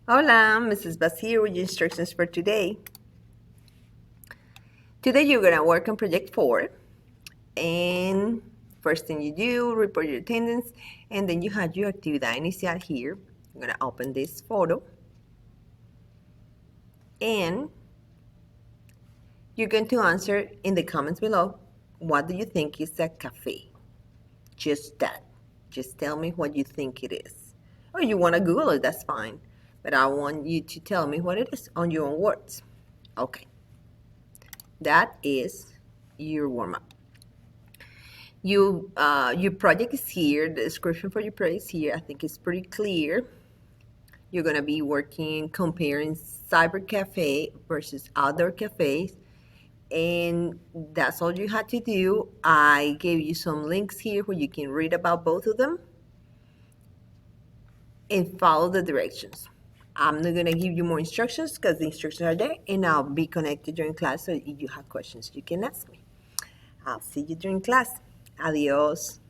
Hola, Mrs. Basir with your instructions for today. Today you're gonna work on project 4, and first thing you do, report your attendance, and then you have your actividad inicial here. I'm gonna open this photo, and you're going to answer in the comments below, what do you think is a cafe? Just that. Just tell me what you think it is. Or you wanna Google it, that's fine. But I want you to tell me what it is on your own words. Okay. That is your warm-up. Your project is here. The description for your project is here. I think it's pretty clear. You're gonna be working comparing cyber cafe versus outdoor cafes, and that's all you had to do. I gave you some links here where you can read about both of them and follow the directions. I'm not gonna give you more instructions because the instructions are there, and I'll be connected during class, so if you have questions, you can ask me. I'll see you during class. Adios.